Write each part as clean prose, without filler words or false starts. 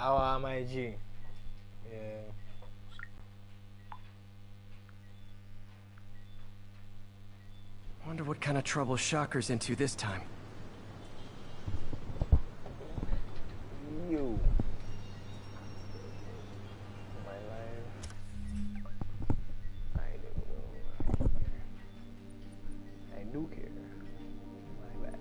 Our my G. Yeah. Wonder what kind of trouble Shocker's into this time. You. My life. I do care. My bad.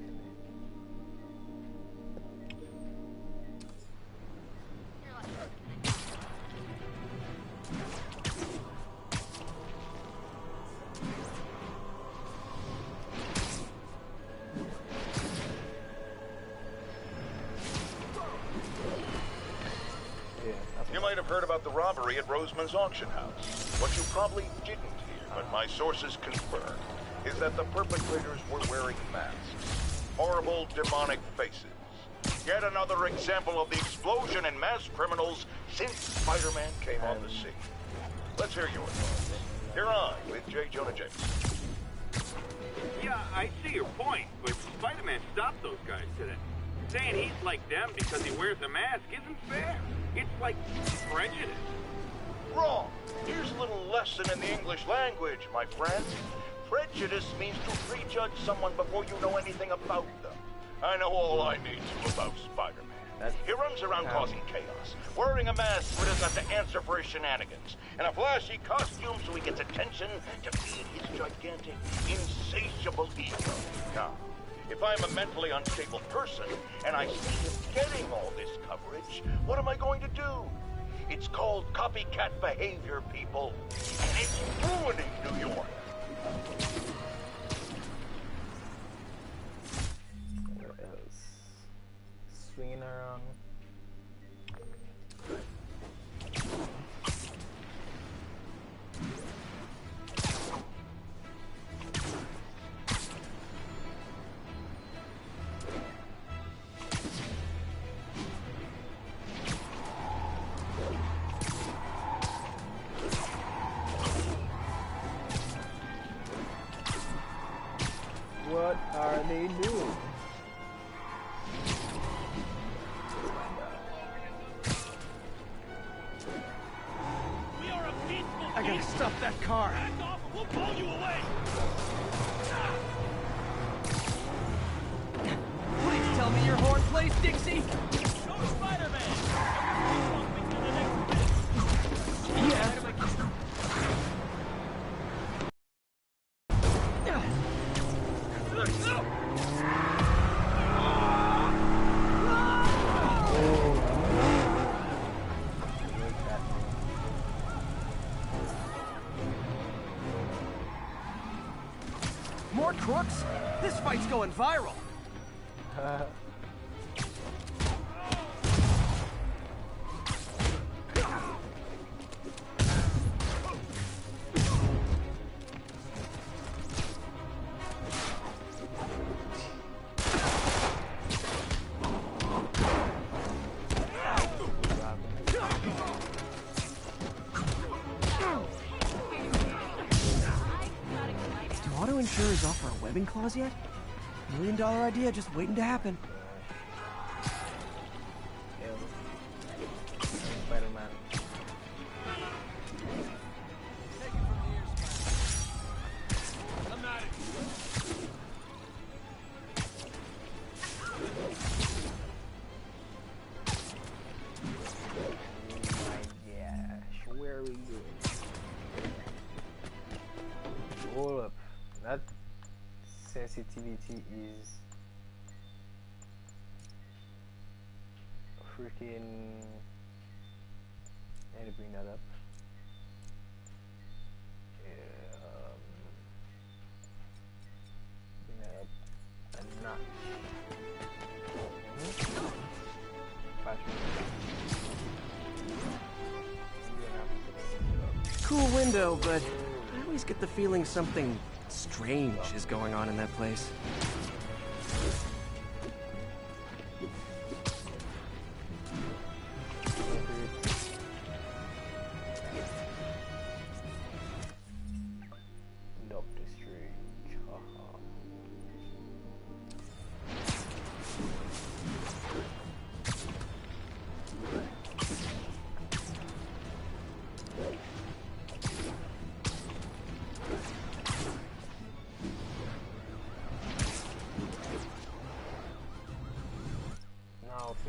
You might have heard about the robbery at Roseman's auction house. What you probably didn't hear, but my sources confirm, is that the perpetrators were wearing masks. Horrible, demonic faces. Yet another example of the explosion in mass criminals since Spider-Man came on the scene. Let's hear your thoughts. You're on with J. Jonah Jameson. Yeah, I see your point, but Spider-Man stopped those guys today. Saying he's like them because he wears a mask isn't fair. It's like prejudice. Wrong. Here's a little lesson in the English language, my friend. Prejudice means to prejudge someone before you know anything about them. I know all I need to about Spider-Man. He runs around causing chaos, wearing a mask so he doesn't have to answer for his shenanigans, and a flashy costume so he gets attention to feed his gigantic, insatiable ego. Now, if I'm a mentally unstable person and I see him getting all this coverage, what am I going to do? It's called copycat behavior, people, and it's ruining New York. What else? Swinging around. What are they doing? I gotta stop that car. Back off or we'll blow you away! Please tell me your horn plays, Dixie. Show Spider-Man! Something in the next minute. Yeah. More crooks? This fight's going viral. Do auto insurers offer a webbing clause yet? $1 million idea just waiting to happen. Spider-Man. I'm at it. Gosh, where are we going? Hold up. That sensitivity is freaking. I need to bring that up. Bring that up a notch. Cool window, but I always get the feeling something strange is going on in that place.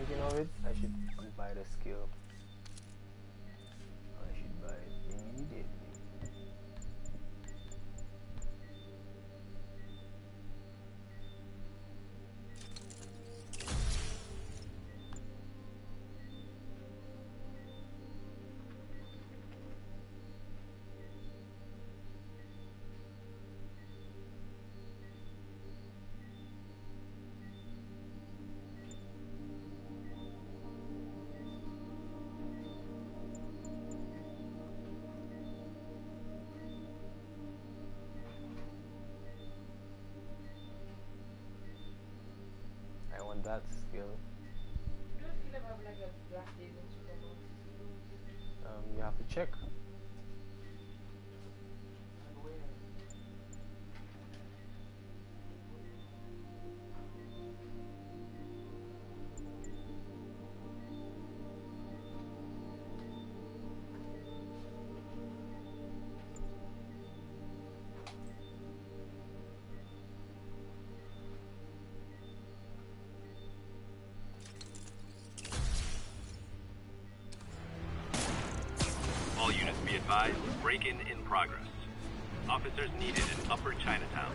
thinking of it, I should buy the skill. I should buy it immediately. I want that skill. You have to check. All units be advised, break-in in progress. Officers needed in Upper Chinatown.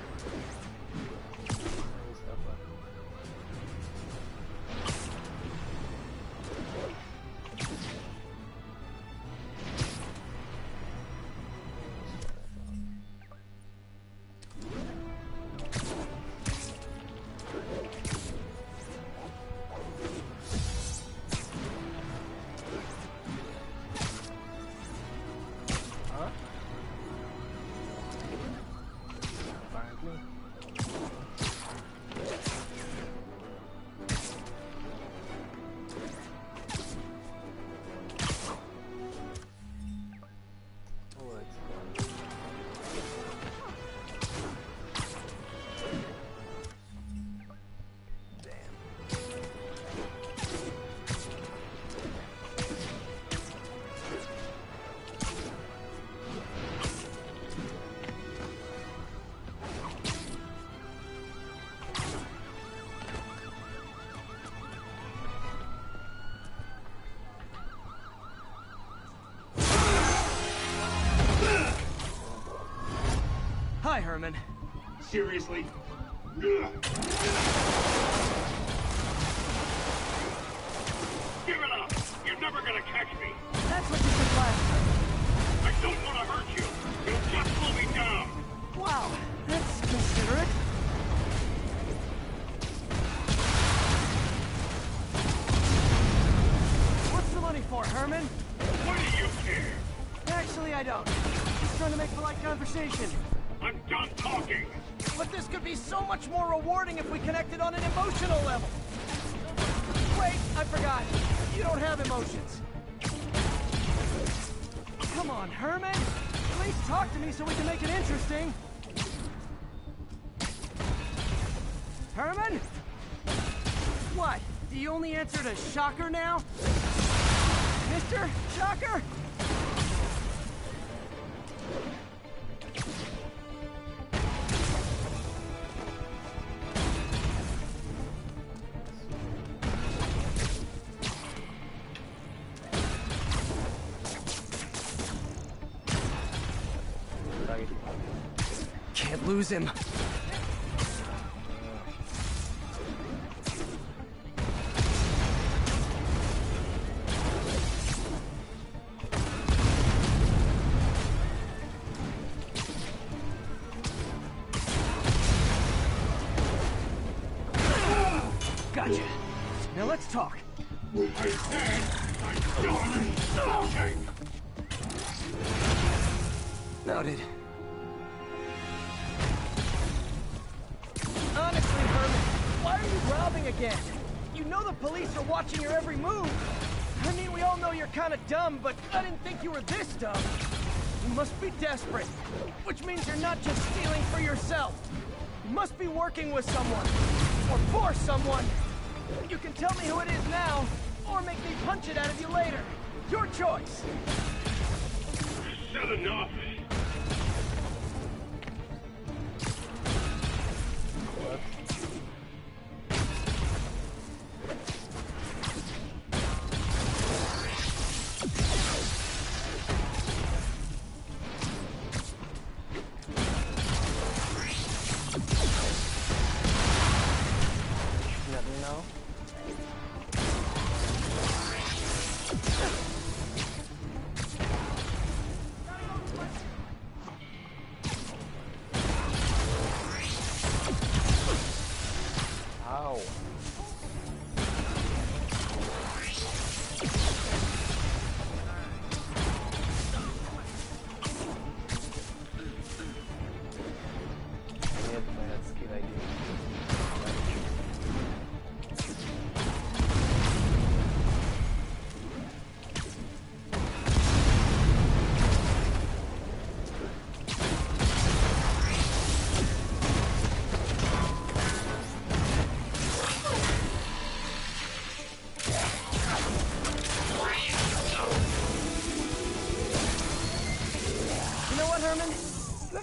Hi, Herman. Seriously? Give it up! You're never gonna catch me! That's what you said last time. I don't want to hurt you! You'll just slow me down! Wow, that's considerate. What's the money for, Herman? What do you care? Actually, I don't. Just trying to make polite conversation. I'm done talking! But this could be so much more rewarding if we connected on an emotional level. Wait, I forgot. You don't have emotions. Come on, Herman. At least talk to me so we can make it interesting. Herman? What? Do you only answer to Shocker now? Mr. Shocker? Can't lose him. Gotcha. Now let's talk. I said I'm done talking! Noted. Honestly, Herman, why are you robbing again? You know the police are watching your every move. I mean, we all know you're kind of dumb, but I didn't think you were this dumb. You must be desperate, which means you're not just stealing for yourself. You must be working with someone, or for someone. You can tell me who it is now, or make me punch it out of you later. Your choice. I said enough!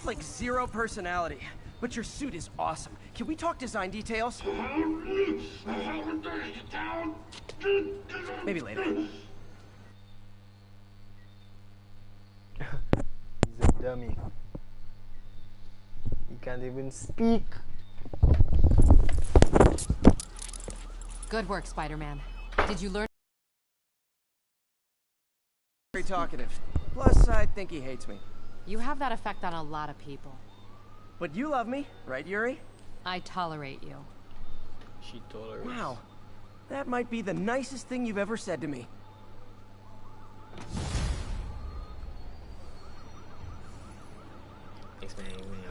have like zero personality, but your suit is awesome. Can we talk design details? Maybe later. He's a dummy. He can't even speak. Good work, Spider-Man. Did you learn? Very talkative. Plus, I think he hates me. You have that effect on a lot of people. But you love me, right, Yuri? I tolerate you. She tolerates. Wow. That might be the nicest thing you've ever said to me.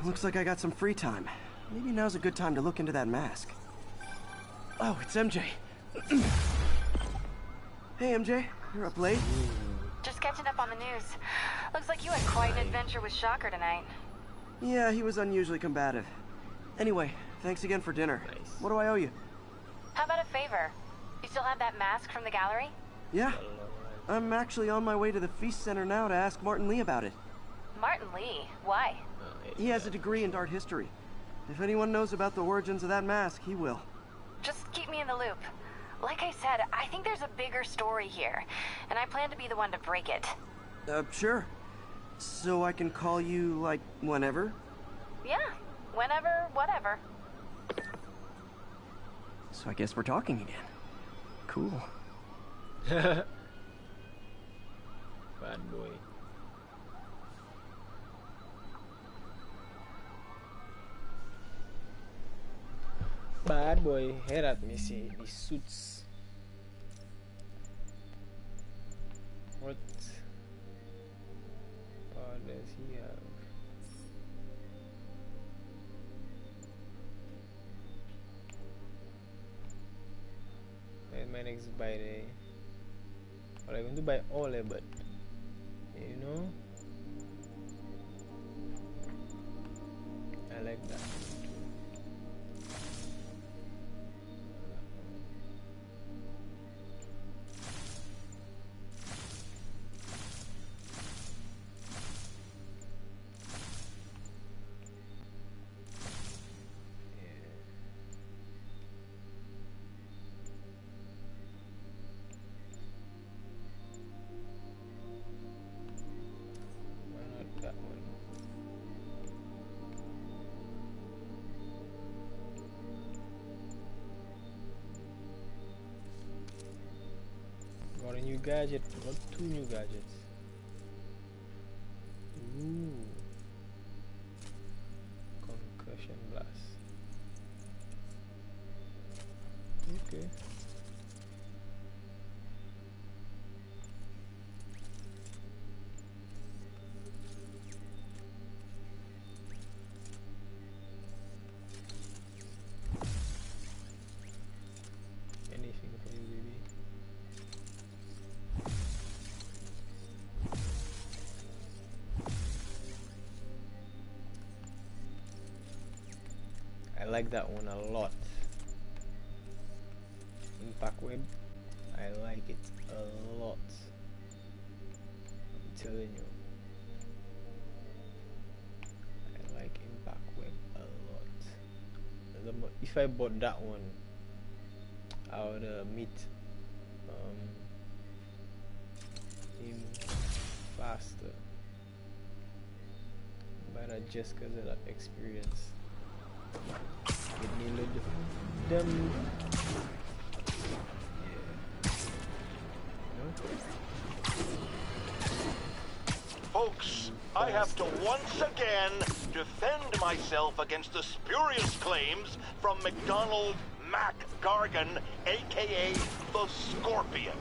Looks like I got some free time. Maybe now's a good time to look into that mask. Oh, it's MJ. Hey, MJ. You're up late? Just catching up on the news. Looks like you had quite an adventure with Shocker tonight. Yeah, he was unusually combative. Anyway, thanks again for dinner. Nice. What do I owe you? How about a favor? You still have that mask from the gallery? Yeah. I'm actually on my way to the Feast Center now to ask Martin Lee about it. Martin Lee? Why? He has a degree in art history. If anyone knows about the origins of that mask, he will. Just keep me in the loop. Like I said, I think there's a bigger story here, and I plan to be the one to break it. Sure. So I can call you, like, whenever? Yeah, whenever, whatever. So I guess we're talking again. Cool. Bad boy. Bad boy. Here at me see the suits. What power does he have? Where's my next buy day? Well, I'm going to buy all of it, you know? I like that. Got a new gadget, got 2 new gadgets. Ooh. Concussion blast. Okay. Anything for you, baby. I like that one a lot. Impact web, I like it a lot. I'm telling you, I like impact web a lot. If I bought that one, I would meet him faster. But just because of that experience. Give me a little them. Folks, I have to once again defend myself against the spurious claims from McDonald Mac Gargan, aka the Scorpion.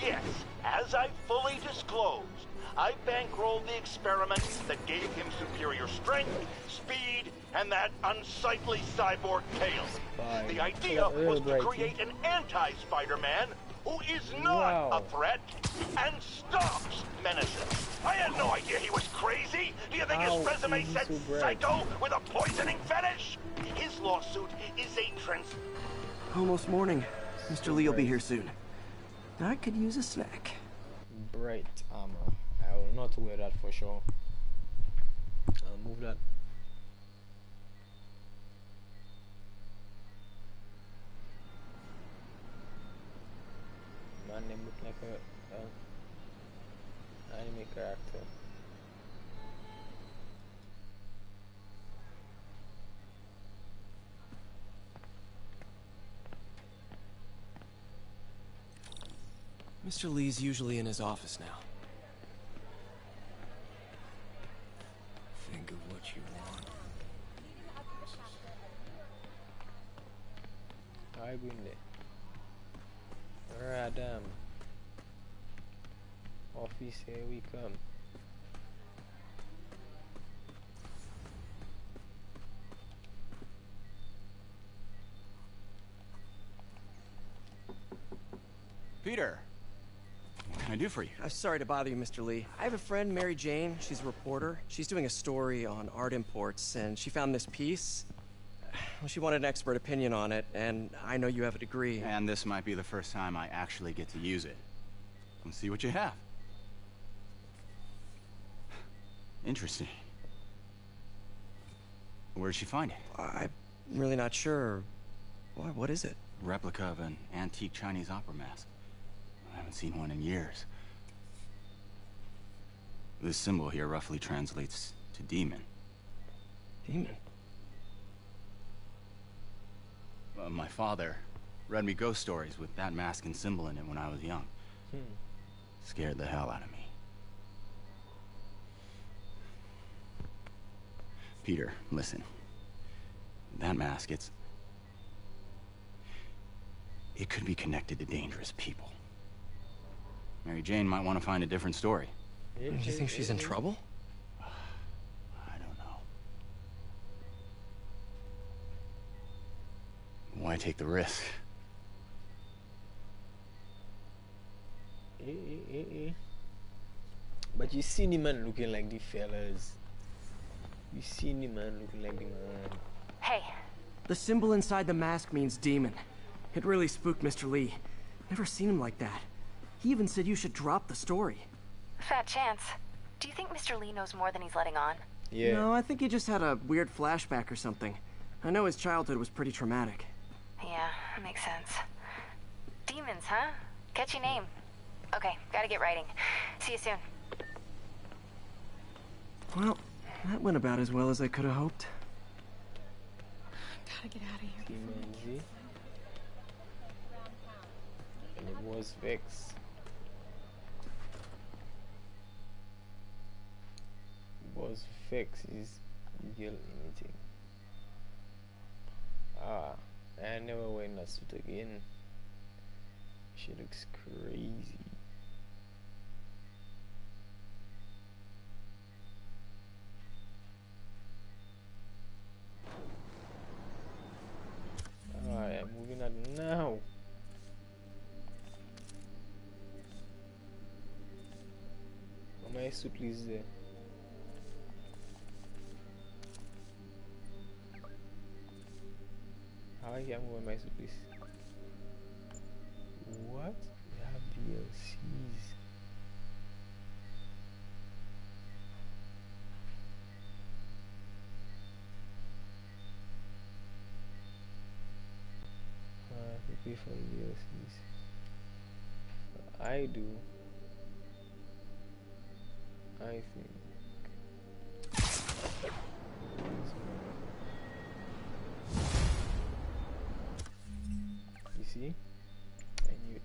Yes, as I fully disclosed, I bankrolled the experiment that gave him superior strength, speed, and that unsightly cyborg tail. The idea was to create an anti-Spider-Man who is not a threat and stops menaces. I had no idea he was crazy. Do you think his resume said psycho with a poisoning fetish? His lawsuit is a Almost morning. Mr. Lee will be here soon. I could use a snack. Bright armor. I will not wear that for sure. I'll move that. Man, they look like a anime character. Mr. Lee's usually in his office now. Think of what you want. I go in there. Radam. Office, here we come. Peter, what can I do for you? I'm sorry to bother you, Mr. Lee. I have a friend, Mary Jane. She's a reporter. She's doing a story on art imports, and she found this piece. Well, she wanted an expert opinion on it, and I know you have a degree. And this might be the first time I actually get to use it. Let's see what you have. Interesting. Where did she find it? I'm really not sure. Why, what is it? Replica of an antique Chinese opera mask. I haven't seen one in years. This symbol here roughly translates to demon. Demon? My father read me ghost stories with that mask and symbol in it when I was young. Scared the hell out of me. Peter, listen. That mask, it could be connected to dangerous people. Mary Jane might want to find a different story. Do you think she's in trouble? I don't know. Why take the risk? But you see the man looking like the fellas. You see the man looking like the man. Hey, The symbol inside the mask means demon. It really spooked Mr. Lee. Never seen him like that. He even said you should drop the story. fat chance. Do you think Mr. Lee knows more than he's letting on? Yeah. No, I think he just had a weird flashback or something. I know his childhood was pretty traumatic. Yeah, that makes sense. Demons, huh? Catchy name. Okay, gotta get writing. See you soon. Well, that went about as well as I could have hoped. Gotta get out of here. Manzi. And it was fixed. Was fixed is yell anything. Ah, I never wear that suit again. She looks crazy. Alright, moving on now. My suit is there. How I can move my suit, please? What? We have DLCs. To pay for DLCs. I do. I think. You see? I knew it.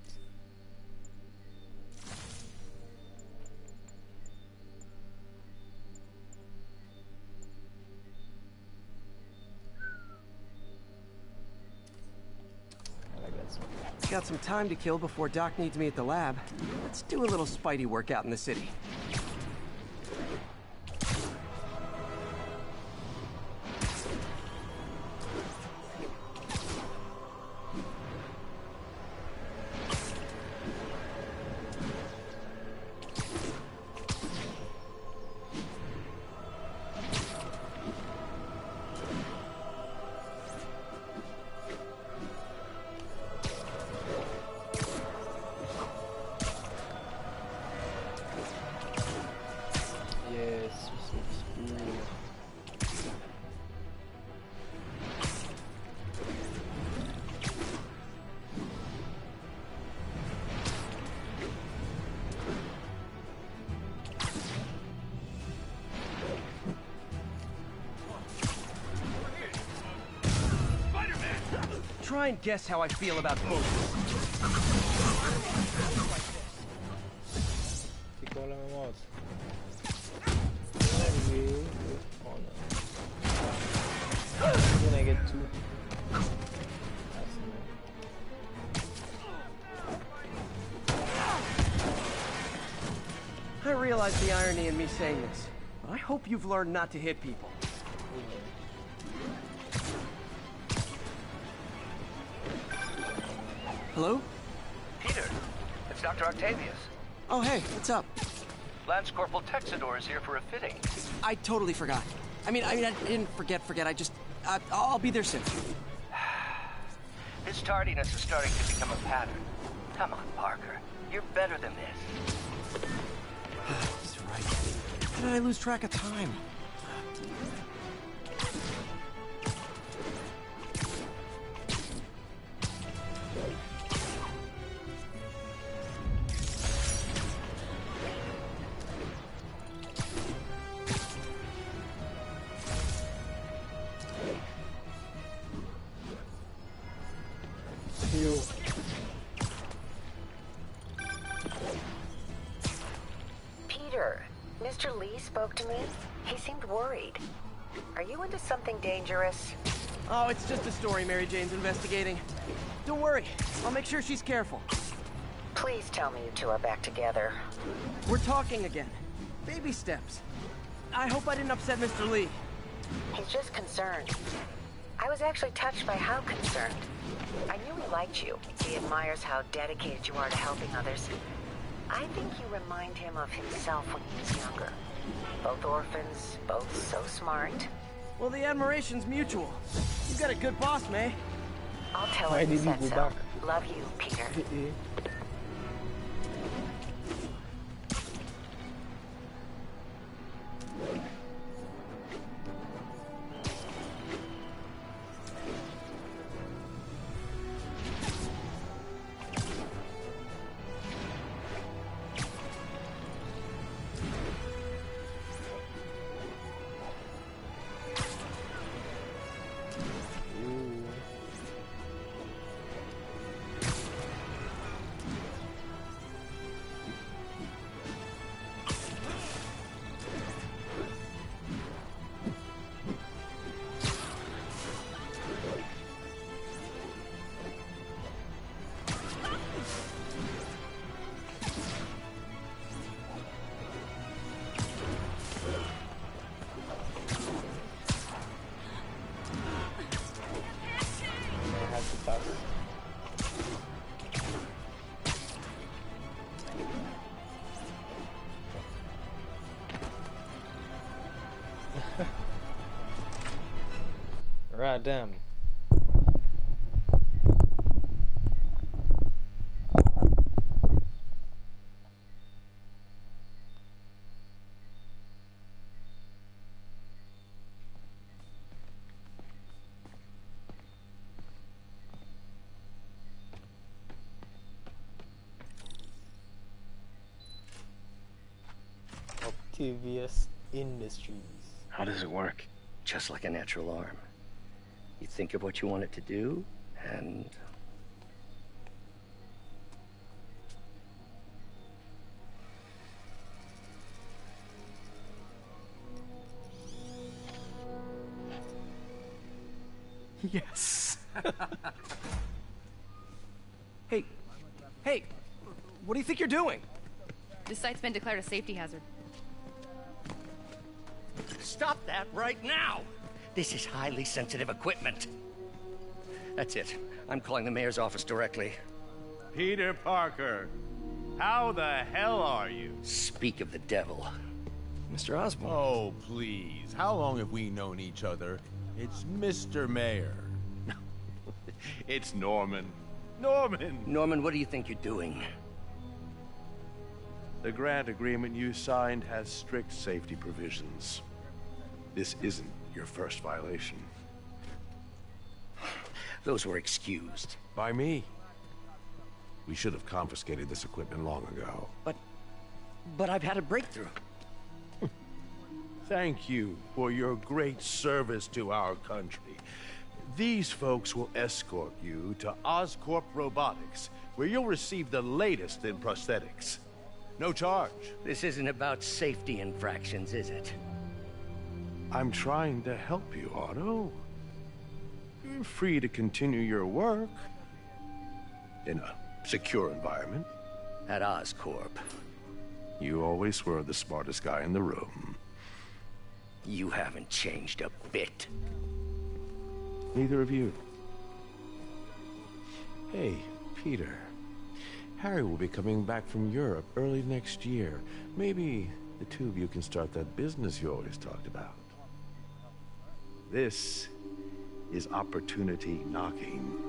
I like that song. Got some time to kill before Doc needs me at the lab. Let's do a little Spidey workout in the city. try and guess how I feel about both. Fick hålla med mat. When I get two. I realize the irony in me saying this, but I hope you've learned not to hit people. Hello? Peter, it's Dr. Octavius. Oh, hey, what's up? Lance Corporal Texador is here for a fitting. I totally forgot. I mean, I didn't forget. I'll be there soon. His tardiness is starting to become a pattern. Come on, Parker. You're better than this. He's right. How did I lose track of time? Peter, Mr. Lee spoke to me. He seemed worried. Are you into something dangerous? Oh, it's just a story Mary Jane's investigating. Don't worry, I'll make sure she's careful. Please tell me you two are back together. We're talking again. Baby steps. I hope I didn't upset Mr. Lee. He's just concerned. I was actually touched by how concerned. I knew he liked you. He admires how dedicated you are to helping others. I think you remind him of himself when he was younger. Both orphans, both so smart. Well, the admiration's mutual. You got a good boss, May. I'll tell him you said so. Love you, Peter. Right, damn. Octavius Industries. How does it work? Just like a natural arm. You think of what you want it to do, and... Yes. Hey, what do you think you're doing? This site's been declared a safety hazard. Stop that right now! This is highly sensitive equipment. That's it. I'm calling the mayor's office directly. Peter Parker, how the hell are you? Speak of the devil. Mr. Osborn. Oh, please. How long have we known each other? It's Mr. Mayor. It's Norman. Norman! Norman, what do you think you're doing? The grant agreement you signed has strict safety provisions. This isn't your first violation. Those were excused. By me. We should have confiscated this equipment long ago. But I've had a breakthrough. Thank you for your great service to our country. These folks will escort you to Oscorp Robotics, where you'll receive the latest in prosthetics. No charge. This isn't about safety infractions, is it? I'm trying to help you, Otto. You're free to continue your work in a secure environment. At Oscorp. You always were the smartest guy in the room. You haven't changed a bit. Neither of you. Hey, Peter. Harry will be coming back from Europe early next year. Maybe the two of you can start that business you always talked about. This is opportunity knocking.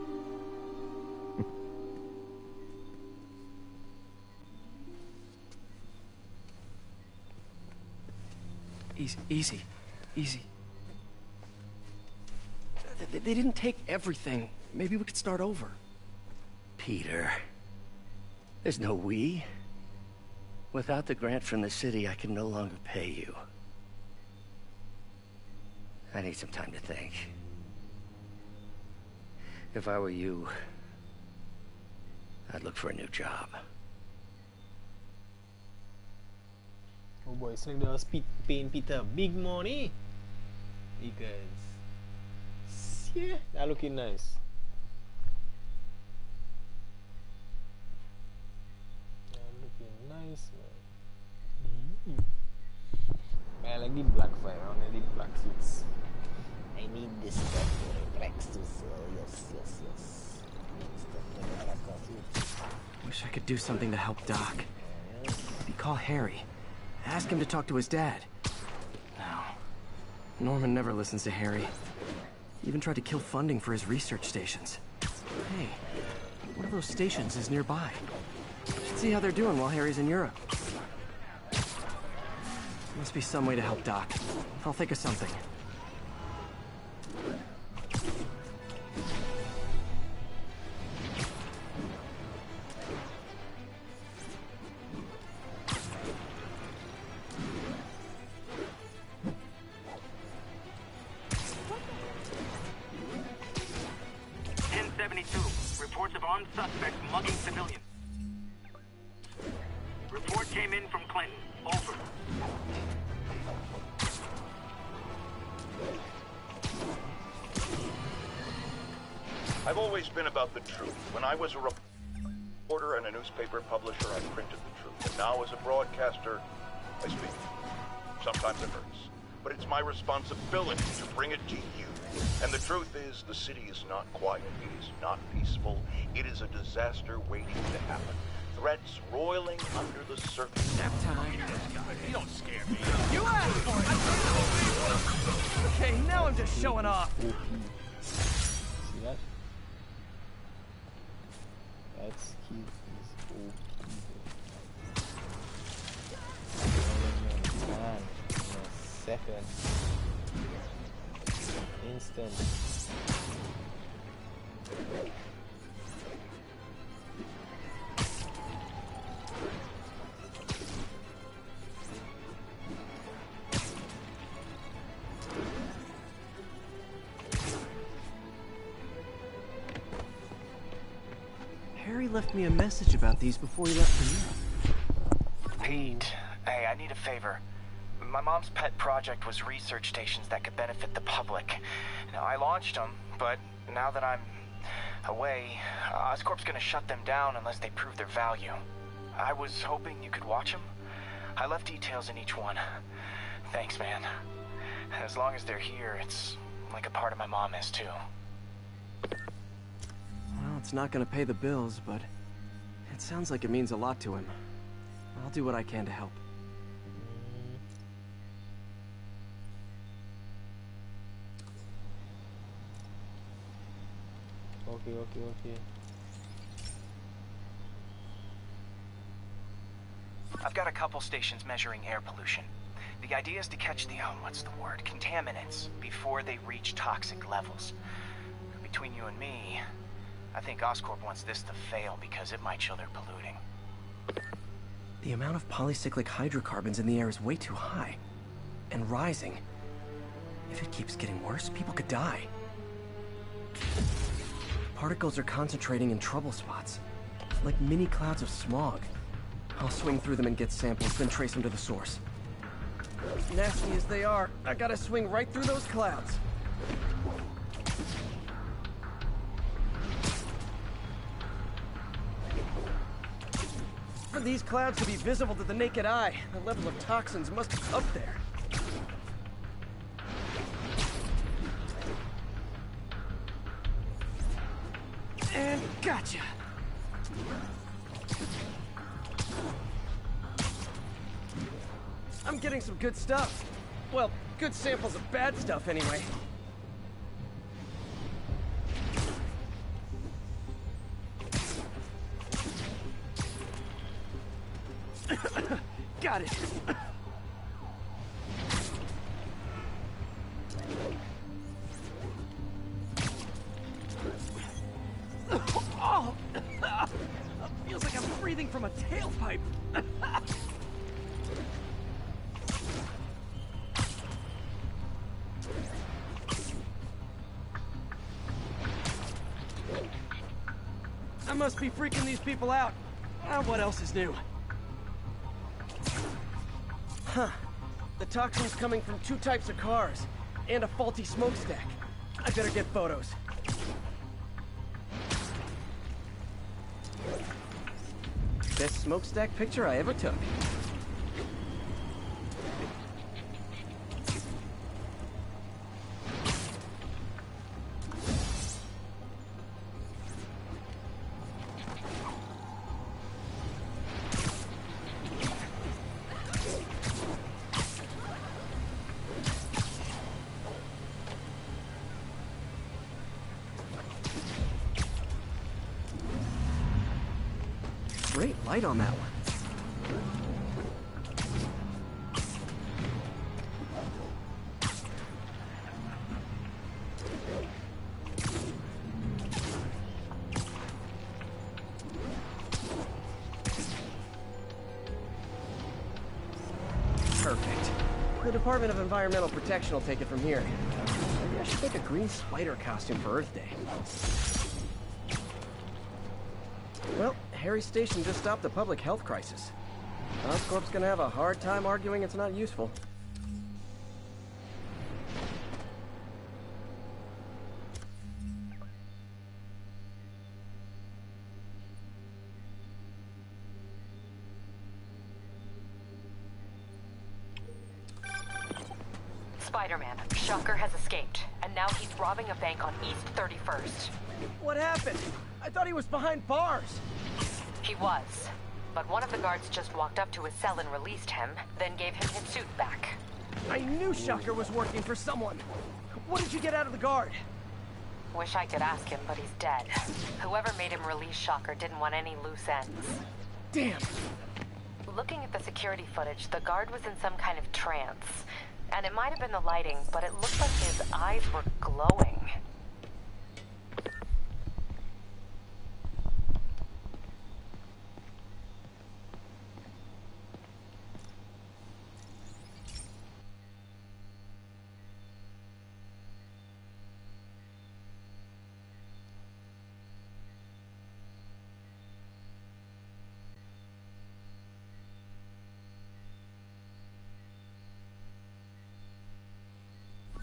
Easy. They didn't take everything. Maybe we could start over. Peter. There's no we. Without the grant from the city, I can no longer pay you. I need some time to think. If I were you, I'd look for a new job. Oh boy, it's like the speed paying Peter big money. Because yeah, that looking nice. That looking nice, man. Man, I like the black fire on the black suits. I need this stuff for the black suits. Yes. Wish I could do something to help Doc. Maybe call Harry. Ask him to talk to his dad. No. Norman never listens to Harry. He even tried to kill funding for his research stations. Hey, one of those stations is nearby. Should see how they're doing while Harry's in Europe. Must be some way to help Doc. I'll think of something. Reports of armed suspects mugging civilians. Report came in from Clinton. Over. I've always been about the truth. When I was a reporter and a newspaper publisher, I printed the truth. And now as a broadcaster, I speak. Sometimes it hurts. But it's my responsibility to bring it to you. And the truth is, the city is not quiet. It is not peaceful. It is a disaster waiting to happen. Threats roiling under the surface. Nap time. You don't scare me. You asked for it! Okay, now I'm just showing off. See that? That's cute. Man, in a second. Instant. Harry left me a message about these before he left for Europe. Pete, hey, I need a favor. My mom's pet project was research stations that could benefit the public. Now, I launched them, but now that I'm away, Oscorp's gonna shut them down unless they prove their value. I was hoping you could watch them. I left details in each one. Thanks, man. As long as they're here, it's like a part of my mom is, too. Well, it's not gonna pay the bills, but it sounds like it means a lot to him. I'll do what I can to help. Okay. I've got a couple stations measuring air pollution. The idea is to catch the, contaminants before they reach toxic levels. Between you and me, I think Oscorp wants this to fail because it might show they're polluting. The amount of polycyclic hydrocarbons in the air is way too high. And rising. If it keeps getting worse, people could die. Particles are concentrating in trouble spots, like mini clouds of smog. I'll swing through them and get samples, then trace them to the source. Nasty as they are, I gotta swing right through those clouds. For these clouds to be visible to the naked eye, the level of toxins must be up there. And gotcha! I'm getting some good stuff. Well, good samples of bad stuff anyway. Got it. Oh! Feels like I'm breathing from a tailpipe. I must be freaking these people out. What else is new? Huh. The toxin's coming from 2 types of cars, and a faulty smokestack. I better get photos. Best smokestack picture I ever took. Great light on that one. Perfect. The Department of Environmental Protection will take it from here. Maybe I should make a green spider costume for Earth Day. Well, Harry's station just stopped a public health crisis. Oscorp's gonna have a hard time arguing it's not useful. Spider-Man, Shocker has escaped, and now he's robbing a bank on East 31st. What happened? I thought he was behind bars. He was, but one of the guards just walked up to his cell and released him, then gave him his suit back. I knew Shocker was working for someone. What did you get out of the guard? Wish I could ask him, but he's dead. Whoever made him release Shocker didn't want any loose ends. Damn. Looking at the security footage, the guard was in some kind of trance. And it might have been the lighting, but it looked like his eyes were glowing.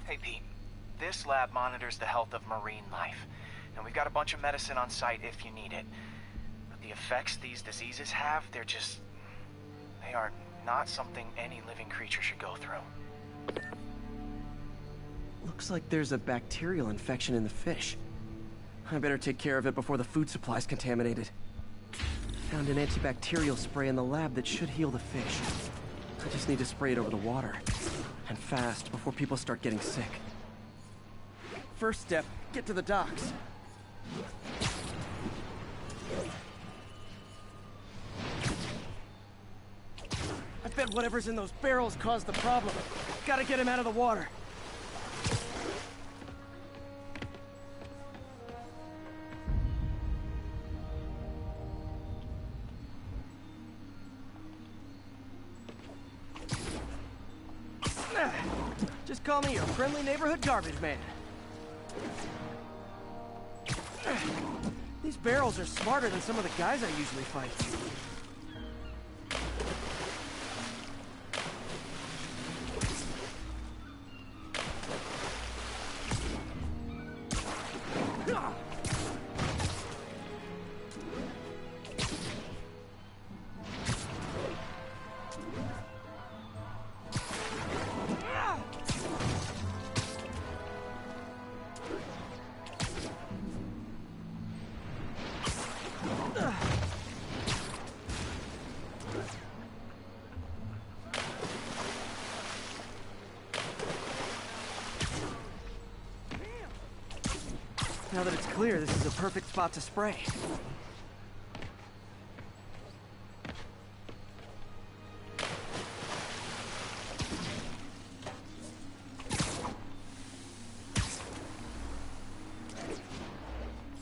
Hey, Pete. This lab monitors the health of marine life, and we've got a bunch of medicine on site if you need it. But the effects these diseases have, they are not something any living creature should go through. Looks like there's a bacterial infection in the fish. I better take care of it before the food supply's contaminated. Found an antibacterial spray in the lab that should heal the fish. I just need to spray it over the water. And fast, before people start getting sick. First step, get to the docks. I bet whatever's in those barrels caused the problem. Gotta get him out of the water. Just call me your friendly neighborhood garbage man. These barrels are smarter than some of the guys I usually fight. Now that it's clear, this is a perfect spot to spray.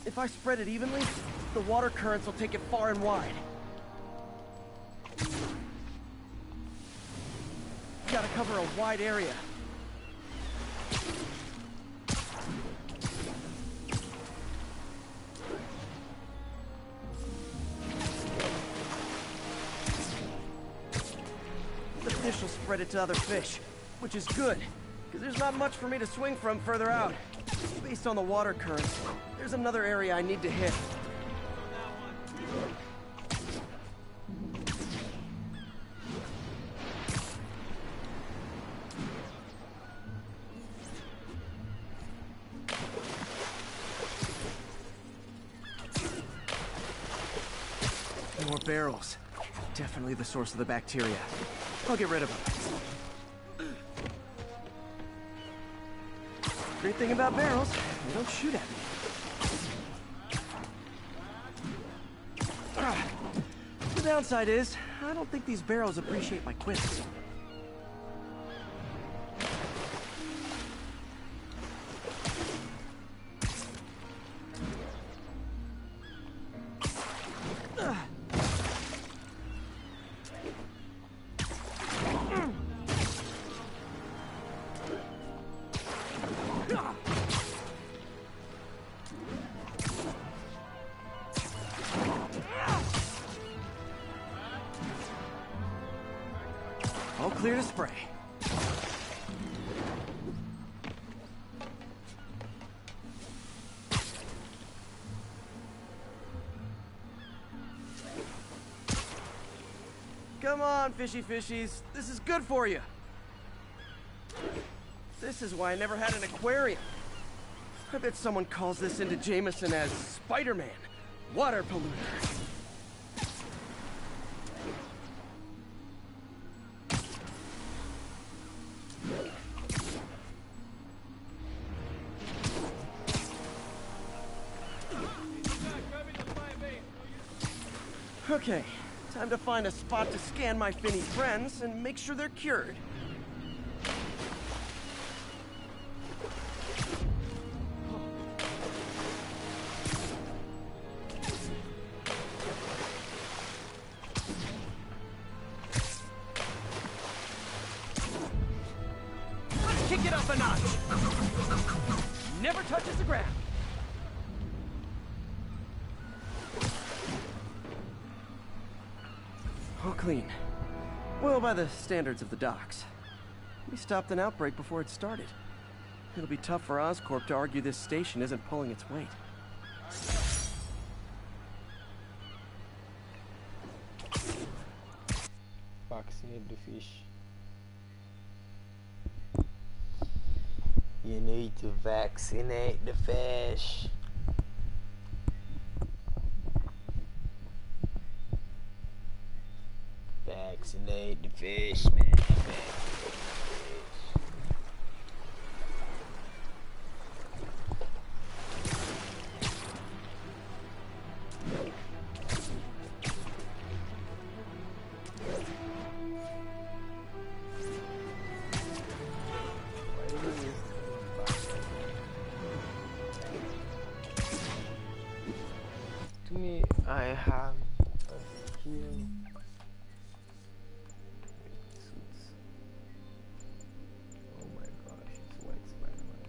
If I spread it evenly, the water currents will take it far and wide. Gotta cover a wide area. The fish will spread it to other fish, which is good, because there's not much for me to swing from further out. Based on the water currents, there's another area I need to hit. More barrels. Definitely the source of the bacteria. I'll get rid of them. Great thing about barrels, they don't shoot at me. The downside is, I don't think these barrels appreciate my quips. All clear to spray. Come on, fishy fishies. This is good for you. This is why I never had an aquarium. I bet someone calls this into Jameson as Spiderman, water polluter. Okay, time to find a spot to scan my finny friends and make sure they're cured. Let's kick it up a notch. Never touches the ground. All clean. Well, by the standards of the docks. We stopped an outbreak before it started. It'll be tough for Oscorp to argue this station isn't pulling its weight. Vaccinate the fish. You need to vaccinate the fish. Vaccinate the fish, man. Vaccinate the fish. To me, I have a skill. Oh my gosh, it's like Spider-Man.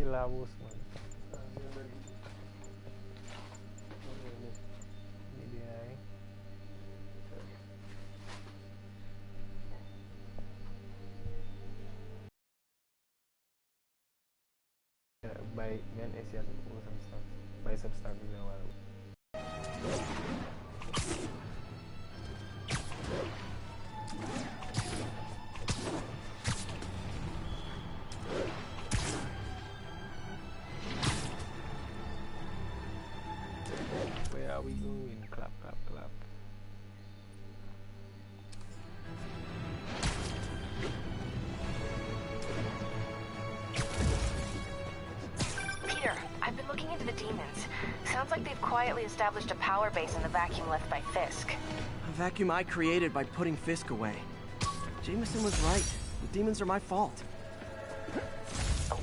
Laos mantap. Ini dia. By men Asian urusan start by substar yang baru. Where are we going? Clap, clap, clap. Peter, I've been looking into the demons. Sounds like they've quietly established a power base in the vacuum left by Fisk. A vacuum I created by putting Fisk away. Jameson was right. The demons are my fault.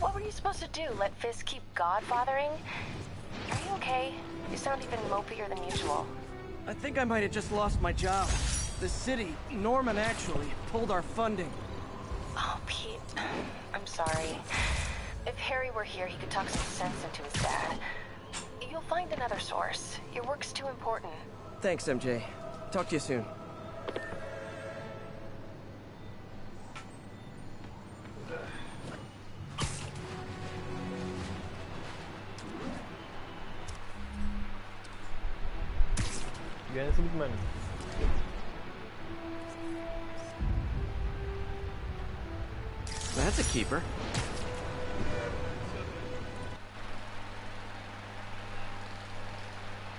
What were you supposed to do? Let Fisk keep godfathering? Are you okay? You sound even mopier than usual. I think I might have just lost my job. The city, Norman actually, pulled our funding. Oh, Pete. I'm sorry. If Harry were here, he could talk some sense into his dad. You'll find another source. Your work's too important. Thanks, MJ. Talk to you soon. Gimana sih gimana? That's a keeper.